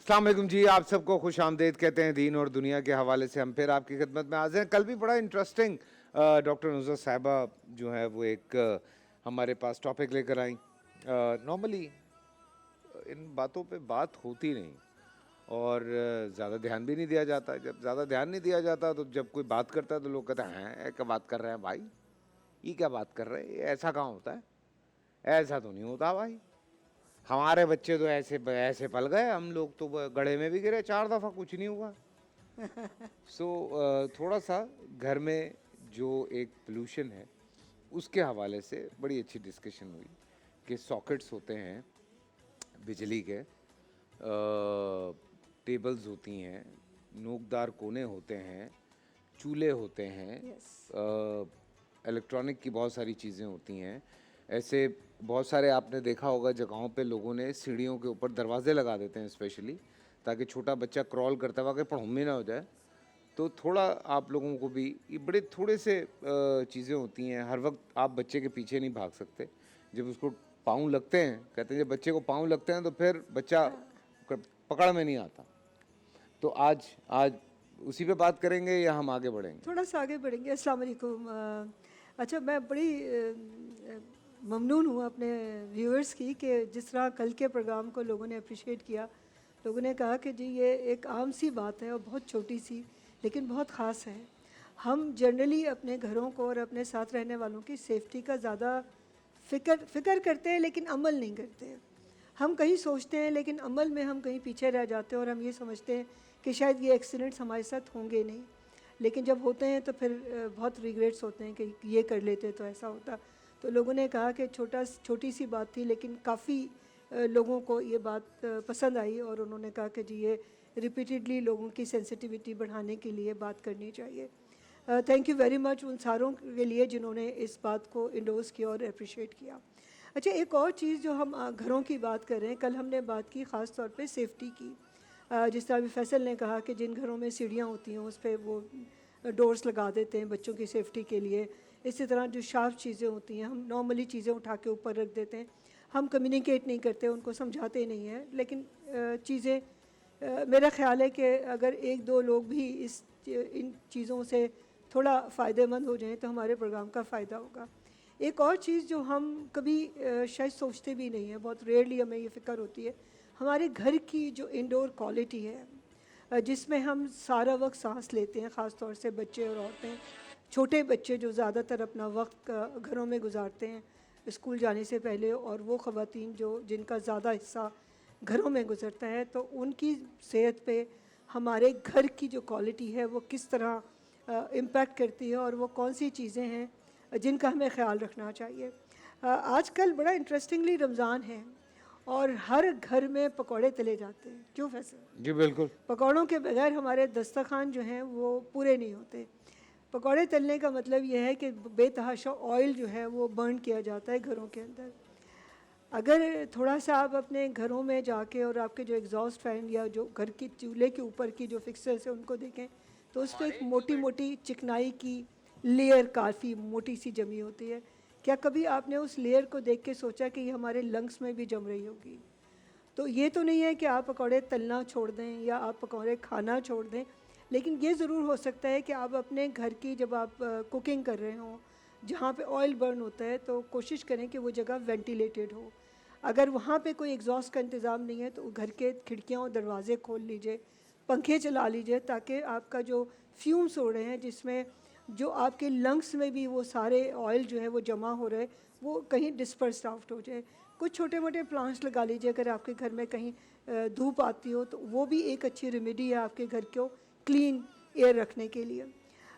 अस्सलाम वालेकुम जी, आप सबको खुश आमदेद कहते हैं। दीन और दुनिया के हवाले से हम फिर आपकी खिदमत में हाजिर हैं। कल भी बड़ा इंटरेस्टिंग डॉक्टर नुसरत साहिबा जो है वो एक हमारे पास टॉपिक लेकर आई। नॉर्मली इन बातों पे बात होती नहीं और ज़्यादा ध्यान भी नहीं दिया जाता। जब ज़्यादा ध्यान नहीं दिया जाता तो जब कोई बात करता है तो लोग कहते हैं "हैं, क्या बात कर रहे हैं भाई, ये क्या बात कर रहे हैं, ये ऐसा कहाँ होता है, ऐसा तो नहीं होता भाई, हमारे बच्चे तो ऐसे ऐसे पल गए, हम लोग तो गड्ढे में भी गिरे 4 दफ़ा, कुछ नहीं हुआ"। सो थोड़ा सा घर में जो एक पोल्यूशन है उसके हवाले से बड़ी अच्छी डिस्कशन हुई कि सॉकेट्स होते हैं बिजली के, टेबल्स होती हैं, नोकदार कोने होते हैं, चूल्हे होते हैं, यस। इलेक्ट्रॉनिक की बहुत सारी चीज़ें होती हैं। ऐसे बहुत सारे आपने देखा होगा जगहों पे लोगों ने सीढ़ियों के ऊपर दरवाजे लगा देते हैं स्पेशली, ताकि छोटा बच्चा क्रॉल करता हुआ कहीं पढ़ूमी ना हो जाए। तो थोड़ा आप लोगों को भी ये बड़े थोड़े से चीज़ें होती हैं। हर वक्त आप बच्चे के पीछे नहीं भाग सकते। जब उसको पाँव लगते हैं, कहते हैं जब बच्चे को पाँव लगते हैं तो फिर बच्चा पकड़ में नहीं आता। तो आज आज उसी पे बात करेंगे या हम आगे बढ़ेंगे? थोड़ा सा आगे बढ़ेंगे। अस्सलाम वालेकुम। अच्छा, मैं बड़ी ममनून हूँ अपने व्यूअर्स की कि जिस तरह कल के प्रोग्राम को लोगों ने अप्रिशिएट किया। लोगों ने कहा कि जी ये एक आम सी बात है और बहुत छोटी सी लेकिन बहुत ख़ास है। हम जनरली अपने घरों को और अपने साथ रहने वालों की सेफ्टी का ज़्यादा फ़िक्र करते हैं लेकिन अमल नहीं करते हैं। हम कहीं सोचते हैं लेकिन अमल में हम कहीं पीछे रह जाते हैं और हम ये समझते हैं कि शायद ये एक्सीडेंट्स हमारे साथ होंगे नहीं, लेकिन जब होते हैं तो फिर बहुत रिग्रेट्स होते हैं कि ये कर लेते तो ऐसा होता। तो लोगों ने कहा कि छोटी सी बात थी लेकिन काफ़ी लोगों को ये बात पसंद आई और उन्होंने कहा कि जी ये रिपीटेडली लोगों की सेंसिटिविटी बढ़ाने के लिए बात करनी चाहिए। थैंक यू वेरी मच उन सारों के लिए जिन्होंने इस बात को इंडोर्स किया और अप्रिशिएट किया। अच्छा, एक और चीज़ जो हम घरों की बात कर रहे हैं, कल हमने बात की ख़ास तौर पे सेफ्टी की। जिस तरह अभी फैसल ने कहा कि जिन घरों में सीढ़ियाँ होती हैं उस पे वो डोर्स लगा देते हैं बच्चों की सेफ्टी के लिए। इसी तरह जो शार्प चीज़ें होती हैं हम नॉर्मली चीज़ें उठा के ऊपर रख देते हैं, हम कम्युनिकेट नहीं करते, उनको समझाते नहीं हैं। लेकिन मेरा ख़्याल है कि अगर एक दो लोग भी इन चीज़ों से थोड़ा फ़ायदेमंद हो जाएं तो हमारे प्रोग्राम का फ़ायदा होगा। एक और चीज़ जो हम कभी शायद सोचते भी नहीं हैं, बहुत रेयरली हमें ये फ़िक्र होती है, हमारे घर की जो इंडोर क्वालिटी है, जिसमें हम सारा वक्त सांस लेते हैं, ख़ास तौर से बच्चे और औरतें। छोटे बच्चे जो ज़्यादातर अपना वक्त घरों में गुजारते हैं स्कूल जाने से पहले, और वो ख़वातीन जो जिनका ज़्यादा हिस्सा घरों में गुजरता है, तो उनकी सेहत पे हमारे घर की जो क्वालिटी है वो किस तरह इम्पैक्ट करती है और वो कौन सी चीज़ें हैं जिनका हमें ख़्याल रखना चाहिए। आजकल बड़ा इंटरेस्टिंगली रमज़ान है और हर घर में पकौड़े तले जाते हैं। क्यों फैसल? जी बिल्कुल। पकौड़ों के बगैर हमारे दस्तरखान जो हैं वो पूरे नहीं होते। पकौड़े तलने का मतलब ये है कि बेतहाशा ऑयल जो है वो बर्न किया जाता है घरों के अंदर। अगर थोड़ा सा आप अपने घरों में जाके और आपके जो एग्जॉस्ट फैन या जो घर की चूल्हे के ऊपर की जो फिक्सर्स है उनको देखें तो उस पर एक मोटी मोटी चिकनाई की लेयर काफ़ी मोटी सी जमी होती है। क्या कभी आपने उस लेयर को देख के सोचा कि ये हमारे लंग्स में भी जम रही होगी? तो ये तो नहीं है कि आप पकौड़े तलना छोड़ दें या आप पकौड़े खाना छोड़ दें, लेकिन ये ज़रूर हो सकता है कि आप अपने घर की जब आप कुकिंग कर रहे हों जहाँ पे ऑयल बर्न होता है तो कोशिश करें कि वो जगह वेंटिलेटेड हो। अगर वहाँ पे कोई एग्जॉस्ट का इंतज़ाम नहीं है तो घर के खिड़कियाँ और दरवाज़े खोल लीजिए, पंखे चला लीजिए, ताकि आपका जो फ्यूम्स हो रहे हैं जिसमें जो आपके लंग्स में भी वो सारे ऑयल जो है वो जमा हो रहे वो कहीं डिस्पर्स्ड आउट हो जाए। कुछ छोटे मोटे प्लांट्स लगा लीजिए, अगर आपके घर में कहीं धूप आती हो तो वो भी एक अच्छी रेमेडी है आपके घर को क्लीन एयर रखने के लिए।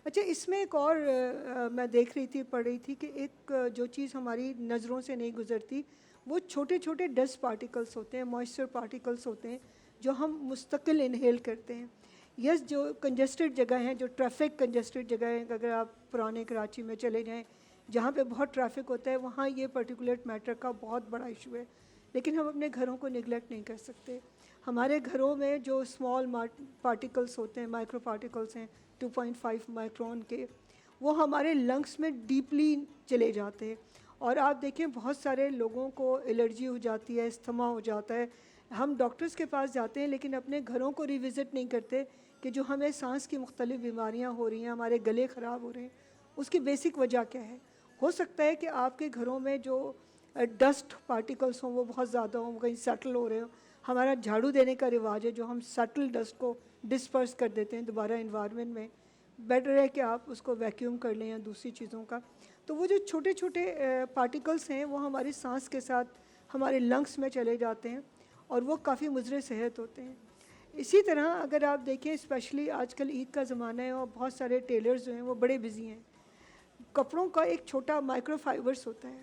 अच्छा, इसमें एक और मैं देख रही थी, पढ़ रही थी कि एक जो चीज़ हमारी नज़रों से नहीं गुजरती वो छोटे छोटे डस्ट पार्टिकल्स होते हैं, मॉइस्चर पार्टिकल्स होते हैं जो हम मुस्तकिल इनहेल करते हैं। यस, जो कंजस्टेड जगह हैं, जो ट्रैफिक कंजस्टेड जगह हैं, अगर आप पुराने कराची में चले जाएं जहाँ पे बहुत ट्रैफिक होता है वहाँ ये पर्टिकुलेट मैटर का बहुत बड़ा इशू है। लेकिन हम अपने घरों को निगलेक्ट नहीं कर सकते। हमारे घरों में जो स्मॉल पार्टिकल्स होते हैं, माइक्रो पार्टिकल्स हैं 2.5 माइक्रोन के, वो हमारे लंग्स में डीपली चले जाते हैं और आप देखें बहुत सारे लोगों को एलर्जी हो जाती है, अस्थमा हो जाता है हम डॉक्टर्स के पास जाते हैं लेकिन अपने घरों को रिविज़िट नहीं करते कि जो हमें सांस की मुख्तलिफ बीमारियां हो रही हैं, हमारे गले ख़राब हो रहे हैं, उसकी बेसिक वजह क्या है। हो सकता है कि आपके घरों में जो डस्ट पार्टिकल्स हों वो बहुत ज़्यादा हों, कहीं सेटल हो रहे हो। हमारा झाड़ू देने का रिवाज है जो हम सेटल डस्ट को डिस्पर्स कर देते हैं दोबारा इन्वायरमेंट में। बेटर है कि आप उसको वैक्यूम कर लें या दूसरी चीज़ों का। तो वो जो छोटे छोटे पार्टिकल्स हैं वो हमारी सांस के साथ हमारे लंग्स में चले जाते हैं और वो काफ़ी मुज़र सेहत होते हैं। इसी तरह अगर आप देखें, स्पेशली आजकल ईद का ज़माना है और बहुत सारे टेलर्स जो हैं वो बड़े बिजी हैं। कपड़ों का एक छोटा माइक्रोफाइबर्स होता है,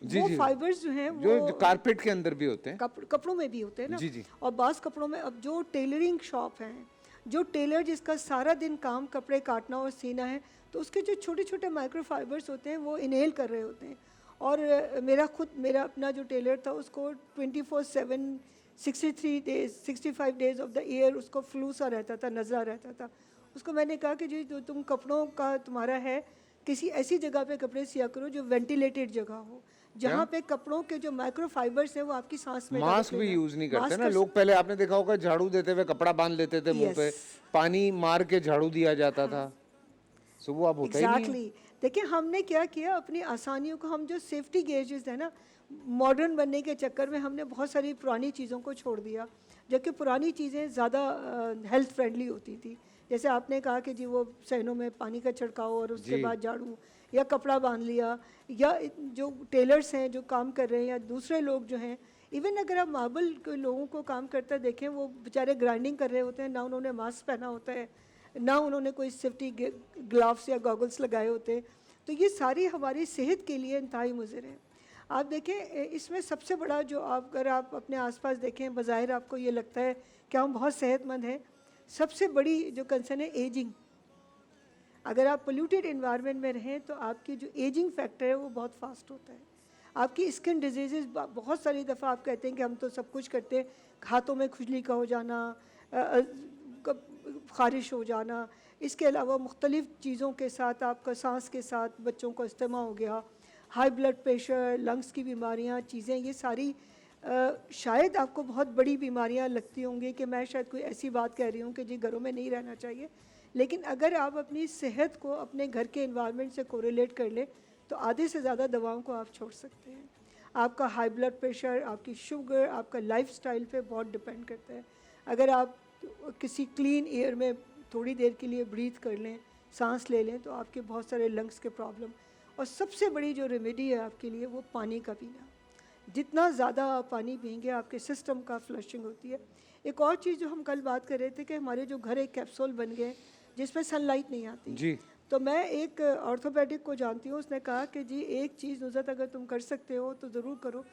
जी वो जी, फाइबर्स जो हैं जो वो कारपेट के अंदर भी होते हैं। कपड़ों में भी होते हैं ना। जी जी, और बाज़ कपड़ों में, अब जो टेलरिंग शॉप हैं, जो टेलर जिसका सारा दिन काम कपड़े काटना और सीना है, तो उसके जो छोटे छोटे माइक्रोफाइबर्स होते हैं वो इनहेल कर रहे होते हैं। और मेरा अपना जो टेलर था उसको 24/7 63 days 65 days of the year उसको फ्लू सा रहता था, नज़ला रहता था। उसको मैंने कहा कि जी जो तुम कपड़ों का तुम्हारा है, किसी ऐसी जगह पे कपड़े सिया करो जो वेंटिलेटेड जगह हो, जहाँ पे कपड़ों के जो माइक्रोफाइबर्स हैं वो आपकी सांस में मास्क भी यूज नहीं करते ना लोग। पहले आपने देखा होगा झाड़ू देते हुए कपड़ा बांध लेते थे मुंह पे, पानी मार के झाड़ू दिया जाता था। सो वो अब होता ही नहीं है। एग्जैक्टली। देखिए हमने क्या किया, अपनी आसानियों को, हम जो सेफ्टी गेजेस है ना, मॉडर्न बनने के चक्कर में हमने बहुत सारी पुरानी चीज़ों को छोड़ दिया, जबकि पुरानी चीज़ें ज़्यादा हेल्थ फ्रेंडली होती थी। जैसे आपने कहा कि जी वो सहनों में पानी का छिड़काव और उसके जी। बाद झाड़ू या कपड़ा बांध लिया, या जो टेलर्स हैं जो काम कर रहे हैं या दूसरे लोग जो हैं, इवन अगर आप मार्बल के लोगों को काम करते देखें, वो बेचारे ग्राइंडिंग कर रहे होते हैं, ना उन्होंने मास्क पहना होता है, ना उन्होंने कोई सेफ्टी ग्लव्स या गॉगल्स लगाए होते हैं। तो ये सारी हमारी सेहत के लिए इंतहाई मुज़र है। आप देखें इसमें सबसे बड़ा जो अगर आप अपने आसपास देखें, बज़ाहिर आपको ये लगता है कि हम बहुत सेहतमंद हैं, सबसे बड़ी जो कंसर्न है एजिंग। अगर आप पोल्यूटेड इन्वायरमेंट में रहें तो आपकी जो एजिंग फैक्टर है वो बहुत फास्ट होता है। आपकी स्किन डिजीज़, बहुत सारी दफ़ा आप कहते हैं कि हम तो सब कुछ करते हैं, हाथों में खुजली का हो जाना, ख़ारिश हो जाना, इसके अलावा मुख्तलिफ़ चीज़ों के साथ आपका सांस के साथ बच्चों को अस्थमा हो गया, हाई ब्लड प्रेशर, लंग्स की बीमारियां, चीज़ें, ये सारी शायद आपको बहुत बड़ी बीमारियां लगती होंगी कि मैं शायद कोई ऐसी बात कह रही हूँ कि जी घरों में नहीं रहना चाहिए, लेकिन अगर आप अपनी सेहत को अपने घर के एनवायरनमेंट से कोरिलेट कर ले तो आधे से ज़्यादा दवाओं को आप छोड़ सकते हैं। आपका हाई ब्लड प्रेशर, आपकी शुगर, आपका लाइफस्टाइल पे बहुत डिपेंड करता है। अगर आप किसी क्लीन एयर में थोड़ी देर के लिए ब्रीथ कर लें, सांस ले लें, तो आपके बहुत सारे लंग्स के प्रॉब्लम। और सबसे बड़ी जो रेमेडी है आपके लिए वो पानी का पीना। जितना ज़्यादा आप पानी पिएंगे आपके सिस्टम का फ्लशिंग होती है। एक और चीज़ जो हम कल बात कर रहे थे कि हमारे जो घर एक कैप्सूल बन गए जिसमें सनलाइट नहीं आती जी। तो मैं एक ऑर्थोपेडिक को जानती हूँ, उसने कहा कि जी एक चीज़ नुज़रत अगर तुम कर सकते हो तो ज़रूर करो,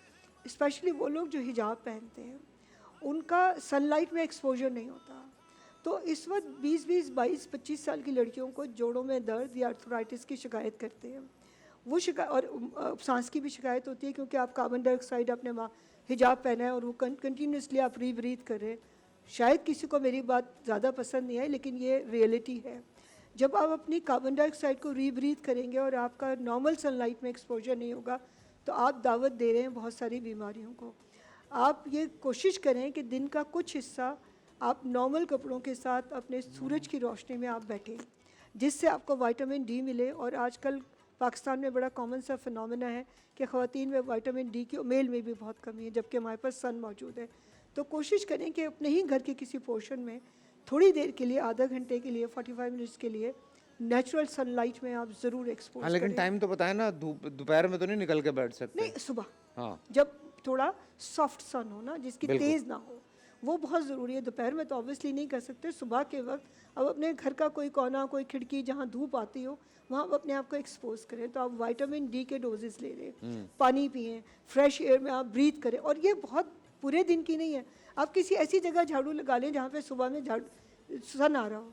स्पेशली वो लोग जो हिजाब पहनते हैं उनका सनलाइट में एक्सपोजर नहीं होता। तो इस वक्त 20-20, 22-25 साल की लड़कियों को जोड़ों में दर्द या आर्थराइटिस की शिकायत करते हैं। वो शिकायत और सांस की भी शिकायत होती है क्योंकि आप कार्बन डाइऑक्साइड अपने हिजाब पहना है और वो कंटिन्यूसली आप रीब्रीथ कर रहे हैं। शायद किसी को मेरी बात ज़्यादा पसंद नहीं है लेकिन ये रियलिटी है। जब आप अपनी कार्बन डाइऑक्साइड को रीब्रीथ करेंगे और आपका नॉर्मल सनलाइट में एक्सपोजर नहीं होगा तो आप दावत दे रहे हैं बहुत सारी बीमारियों को। आप ये कोशिश करें कि दिन का कुछ हिस्सा आप नॉर्मल कपड़ों के साथ अपने सूरज की रोशनी में आप बैठें, जिससे आपको विटामिन डी मिले। और आजकल पाकिस्तान में बड़ा कॉमन सा फिनोमेना है कि ख़वातीन में विटामिन डी की, मेल में भी बहुत कमी है, जबकि हमारे पास सन मौजूद है। तो कोशिश करें कि अपने ही घर के किसी पोर्शन में थोड़ी देर के लिए, आधा घंटे के लिए, 45 मिनट्स के लिए नेचुरल सनलाइट में आप ज़रूर एक्सपोज हाँ, लेकिन टाइम तो बताया ना, दोपहर में तो नहीं निकल के बैठ सकते। नहीं, सुबह, हाँ, जब थोड़ा सॉफ्ट सन हो ना, जिसकी तेज़ ना हो, वो बहुत ज़रूरी है। दोपहर में तो ऑब्वियसली नहीं कर सकते, सुबह के वक्त अब अपने घर का कोई कोना, कोई खिड़की जहाँ धूप आती हो वहाँ आप अपने आप को एक्सपोज करें। तो आप विटामिन डी के डोजेस ले लें, पानी पिएं, फ्रेश एयर में आप ब्रीथ करें। और ये बहुत पूरे दिन की नहीं है, आप किसी ऐसी जगह झाड़ू लगा लें जहाँ पे सुबह में सन आ रहा हो,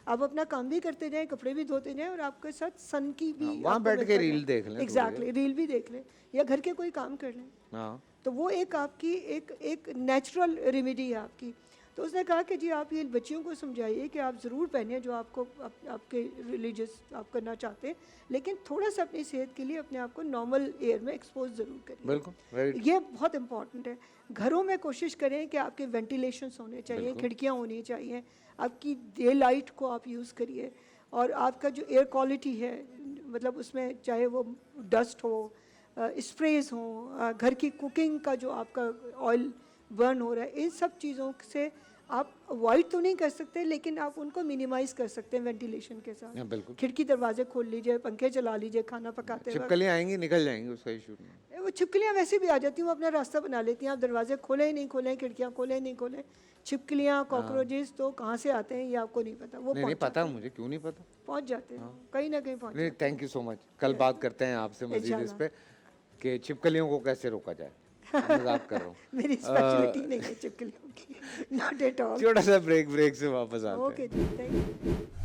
आप अपना काम भी करते जाएं, कपड़े भी धोते जाएं और आपके साथ सन की भी वहाँ बैठ के रील देख लें। एग्जैक्टली, रील भी देख लें या घर के कोई काम कर लें। हाँ, तो वो एक आपकी एक नेचुरल रेमेडी है आपकी। तो उसने कहा कि जी आप ये बच्चियों को समझाइए कि आप ज़रूर पहनिए जो आपको आपके रिलीजियस आप करना चाहते हैं, लेकिन थोड़ा सा अपनी सेहत के लिए अपने आप को नॉर्मल एयर में एक्सपोज ज़रूर करिए। बिल्कुल, very ये बहुत इम्पॉर्टेंट है। घरों में कोशिश करें कि आपके वेंटिलेशंस होने चाहिए, बिल्कुल। खिड़कियाँ होनी चाहिए, आपकी डे लाइट को आप यूज़ करिए, और आपका जो एयर क्वालिटी है मतलब उसमें चाहे वो डस्ट हो, स्प्रेज हो, घर की कुकिंग का जो आपका ऑयल बर्न हो रहा है, इन सब चीज़ों से आप अवॉइड तो नहीं कर सकते, लेकिन आप उनको मिनिमाइज़ कर सकते हैं वेंटिलेशन के साथ। हाँ, बिल्कुल। खिड़की दरवाजे खोल लीजिए, पंखे चला लीजिए खाना पकाते वक्त। छिपकलियाँ आएंगी, निकल जाएंगी, उसका इशू नहीं। वो छिपकलियाँ वैसे भी आ जाती हैं, वो अपना रास्ता बना लेती हैं। आप दरवाजे खोलें ही नहीं खोलें, खिड़कियाँ खोलें ही नहीं खोलें, छिपकलियाँ कॉकरोचेस तो कहाँ से आते हैं ये आपको नहीं पता, वो नहीं नहीं पहुँच पता मुझे, क्यों नहीं पता। जाते हैं, कहीं ना कहीं पहुँच नहीं, जाते हैं। Thank you so much. कल बात करते हैं आपसे मजीद इस इंशाल्लाह। पे कि छिपकलियों को कैसे रोका जाए। मैं मजाक कर रहा हूँ। मेरी स्पेशलिटी नहीं है छिपकलियों की, नॉट एट ऑल। छोटा सा ब्रेक से वापस आते हैं। ओके जी, थैंक यू।